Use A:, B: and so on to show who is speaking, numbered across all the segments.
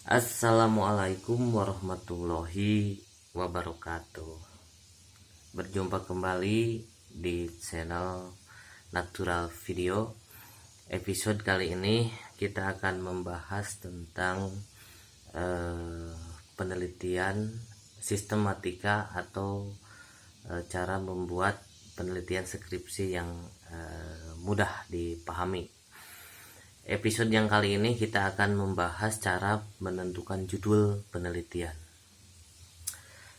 A: Assalamualaikum warahmatullahi wabarakatuh. Berjumpa kembali di channel Natural Video. Episode kali ini kita akan membahas tentang penelitian sistematika atau cara membuat penelitian skripsi yang mudah dipahami. Episode yang kali ini kita akan membahas cara menentukan judul penelitian.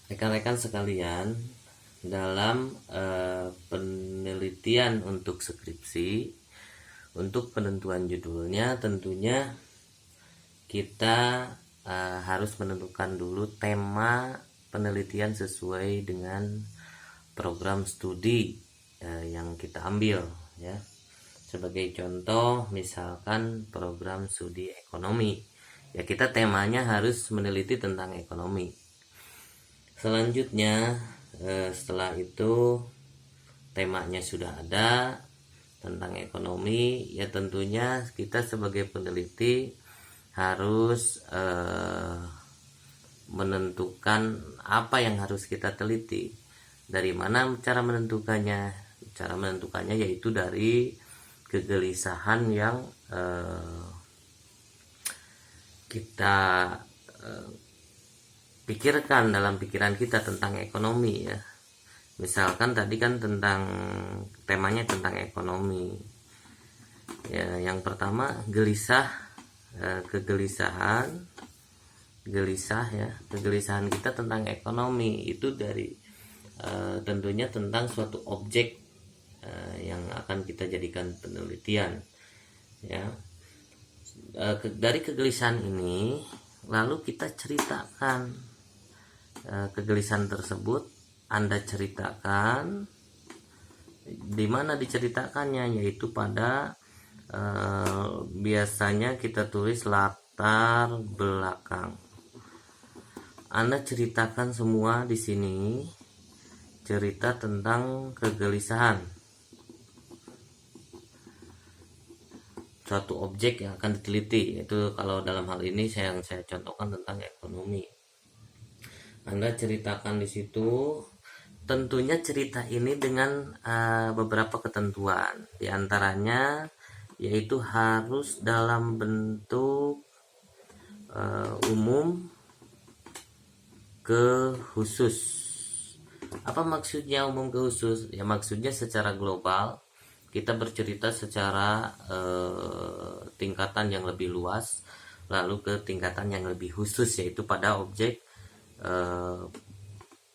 A: Rekan-rekan sekalian, dalam penelitian untuk skripsi, untuk penentuan judulnya tentunya kita harus menentukan dulu tema penelitian sesuai dengan program studi yang kita ambil, ya. Sebagai contoh, misalkan program studi ekonomi, ya kita temanya harus meneliti tentang ekonomi. Selanjutnya, setelah itu temanya sudah ada tentang ekonomi, ya tentunya kita sebagai peneliti harus menentukan apa yang harus kita teliti. Dari mana cara menentukannya? Cara menentukannya yaitu dari kegelisahan yang kita pikirkan dalam pikiran kita tentang ekonomi, ya. Misalkan tadi kan tentang temanya tentang ekonomi, ya. Yang pertama gelisah, kegelisahan kita tentang ekonomi itu dari tentunya tentang suatu objek yang akan kita jadikan penelitian, ya. Dari kegelisahan ini lalu kita ceritakan kegelisahan tersebut. Anda ceritakan di mana diceritakannya, yaitu pada biasanya kita tulis latar belakang. Anda ceritakan semua di sini, cerita tentang kegelisahan suatu objek yang akan diteliti, yaitu kalau dalam hal ini yang saya contohkan tentang ekonomi. Anda ceritakan di situ, tentunya cerita ini dengan beberapa ketentuan, diantaranya yaitu harus dalam bentuk umum ke khusus. Apa maksudnya umum ke khusus? Ya maksudnya secara global kita bercerita secara tingkatan yang lebih luas, lalu ke tingkatan yang lebih khusus, yaitu pada objek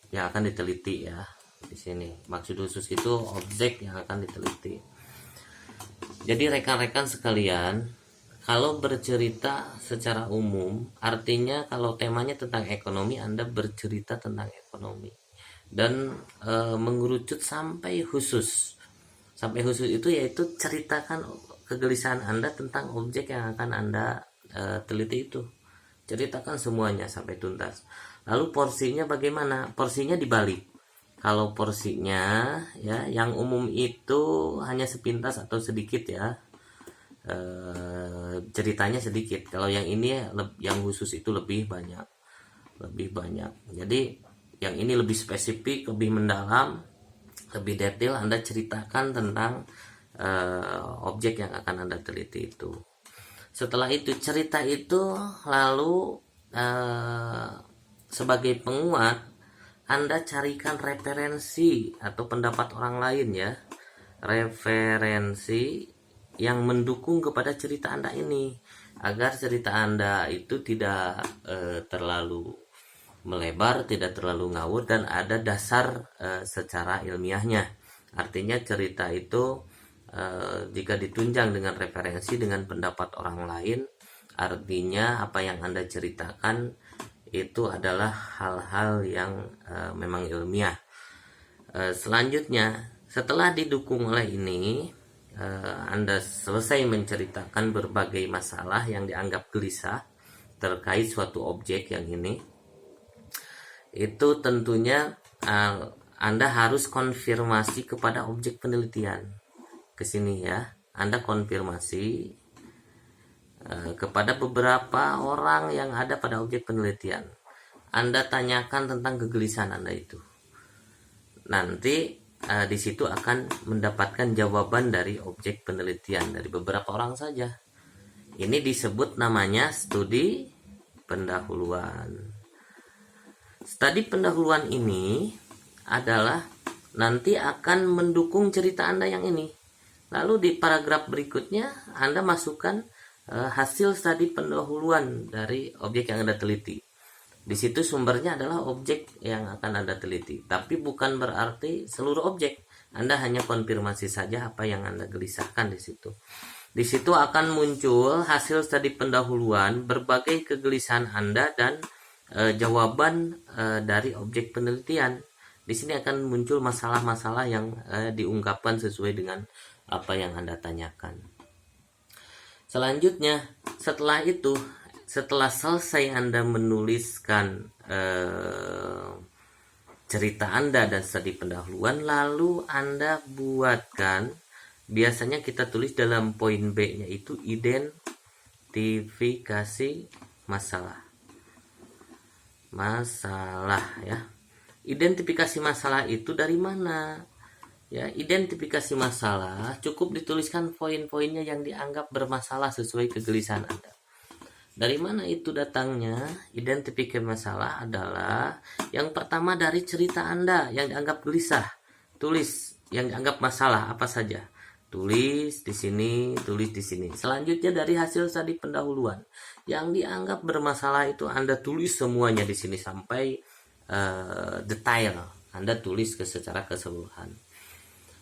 A: yang akan diteliti, ya. Di sini maksud khusus itu objek yang akan diteliti. Jadi rekan-rekan sekalian, kalau bercerita secara umum, artinya kalau temanya tentang ekonomi, Anda bercerita tentang ekonomi dan mengerucut sampai khusus. Sampai khusus itu yaitu ceritakan kegelisahan Anda tentang objek yang akan Anda teliti itu. Ceritakan semuanya sampai tuntas. Lalu porsinya bagaimana? Porsinya dibalik. Kalau porsinya, ya, yang umum itu hanya sepintas atau sedikit, ya. Ceritanya sedikit. Kalau yang ini yang khusus itu lebih banyak. Jadi yang ini lebih spesifik, lebih mendalam, lebih detail. Anda ceritakan tentang objek yang akan Anda teliti itu. Setelah itu cerita itu lalu sebagai penguat, Anda carikan referensi atau pendapat orang lain, ya. Referensi yang mendukung kepada cerita Anda ini, agar cerita Anda itu tidak terlalu melebar, tidak terlalu ngawur, dan ada dasar secara ilmiahnya. Artinya cerita itu jika ditunjang dengan referensi, dengan pendapat orang lain, artinya apa yang Anda ceritakan itu adalah hal-hal yang memang ilmiah. Selanjutnya, setelah didukung oleh ini, Anda selesai menceritakan berbagai masalah yang dianggap gelisah terkait suatu objek yang ini. Itu tentunya Anda harus konfirmasi kepada objek penelitian. Ke sini, ya. Anda konfirmasi kepada beberapa orang yang ada pada objek penelitian. Anda tanyakan tentang kegelisahan Anda itu. Nanti di situ akan mendapatkan jawaban dari objek penelitian dari beberapa orang saja. Ini disebut namanya studi pendahuluan. Studi pendahuluan ini adalah nanti akan mendukung cerita Anda yang ini. Lalu di paragraf berikutnya Anda masukkan hasil studi pendahuluan dari objek yang Anda teliti. Di situ sumbernya adalah objek yang akan Anda teliti, tapi bukan berarti seluruh objek. Anda hanya konfirmasi saja apa yang Anda gelisahkan di situ. Di situ akan muncul hasil studi pendahuluan, berbagai kegelisahan Anda dan jawaban dari objek penelitian. Di sini akan muncul masalah-masalah yang diungkapkan sesuai dengan apa yang Anda tanyakan. Selanjutnya, setelah selesai Anda menuliskan cerita Anda dan studi pendahuluan, lalu Anda buatkan, biasanya kita tulis dalam poin B-nya itu identifikasi masalah ya. Identifikasi masalah itu dari mana? Ya, identifikasi masalah cukup dituliskan poin-poinnya yang dianggap bermasalah sesuai kegelisahan Anda. Dari mana itu datangnya? Identifikasi masalah adalah yang pertama dari cerita Anda yang dianggap gelisah. Tulis yang dianggap masalah apa saja. Tulis di sini, tulis di sini. Selanjutnya dari hasil studi pendahuluan yang dianggap bermasalah itu Anda tulis semuanya di sini sampai detail. Anda tulis secara keseluruhan.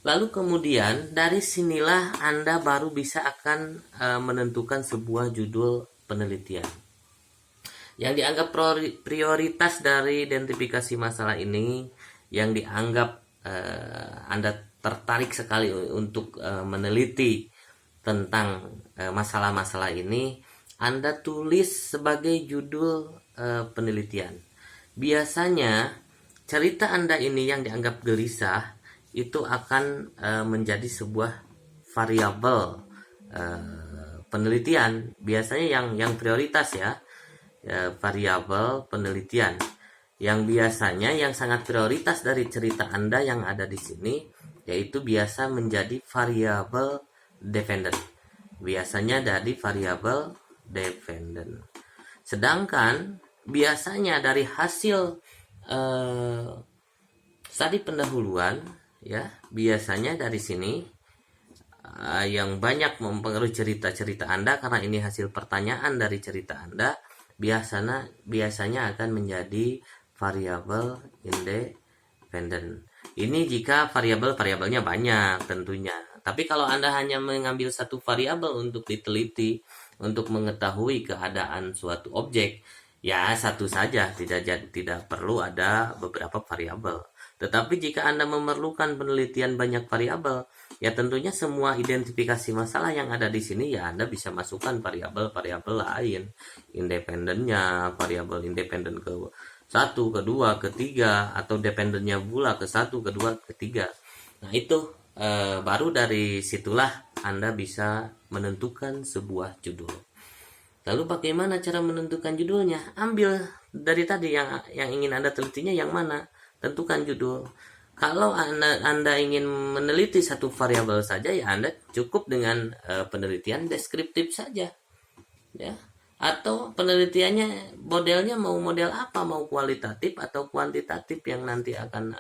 A: Lalu kemudian dari sinilah Anda baru bisa akan menentukan sebuah judul penelitian. Yang dianggap prioritas dari identifikasi masalah ini, yang dianggap Anda tertarik sekali untuk meneliti tentang masalah-masalah ini, Anda tulis sebagai judul penelitian. Biasanya cerita Anda ini yang dianggap gelisah itu akan menjadi sebuah variabel penelitian, biasanya yang prioritas ya, variabel penelitian. Yang biasanya yang sangat prioritas dari cerita Anda yang ada di sini yaitu biasa menjadi variabel dependent. Biasanya dari variabel dependent. Sedangkan biasanya dari hasil studi pendahuluan ya, biasanya dari sini yang banyak mempengaruhi cerita-cerita Anda, karena ini hasil pertanyaan dari cerita Anda, biasanya akan menjadi variabel independen. Ini jika variabelnya banyak tentunya. Tapi kalau Anda hanya mengambil satu variabel untuk diteliti, untuk mengetahui keadaan suatu objek, ya satu saja, tidak perlu ada beberapa variabel. Tetapi jika Anda memerlukan penelitian banyak variabel, ya tentunya semua identifikasi masalah yang ada di sini ya Anda bisa masukkan variabel-variabel lain, independennya, variabel independen ke 1, ke 2, ke 3, atau dependennya pula ke 1, ke 2, ke 3. Nah itu baru dari situlah Anda bisa menentukan sebuah judul. Lalu bagaimana cara menentukan judulnya? Ambil dari tadi yang ingin Anda telitinya yang mana, tentukan judul. Kalau Anda ingin meneliti satu variabel saja, ya Anda cukup dengan penelitian deskriptif saja, ya. Atau penelitiannya modelnya mau model apa, mau kualitatif atau kuantitatif yang nanti akan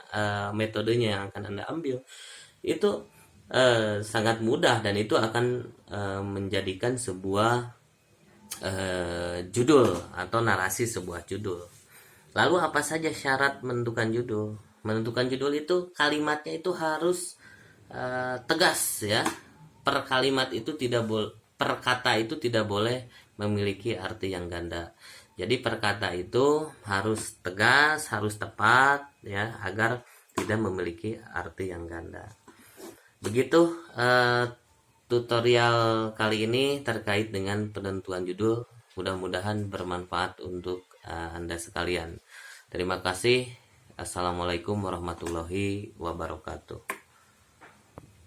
A: metodenya yang akan Anda ambil. Itu sangat mudah dan itu akan menjadikan sebuah judul atau narasi sebuah judul. Lalu apa saja syarat menentukan judul? Menentukan judul itu kalimatnya itu harus tegas ya. Per kalimat itu per kata itu tidak boleh memiliki arti yang ganda. Jadi per kata itu harus tegas, harus tepat ya, agar tidak memiliki arti yang ganda. Begitu tutorial kali ini terkait dengan penentuan judul. Mudah-mudahan bermanfaat untuk Anda sekalian. Terima kasih. Assalamualaikum warahmatullahi wabarakatuh.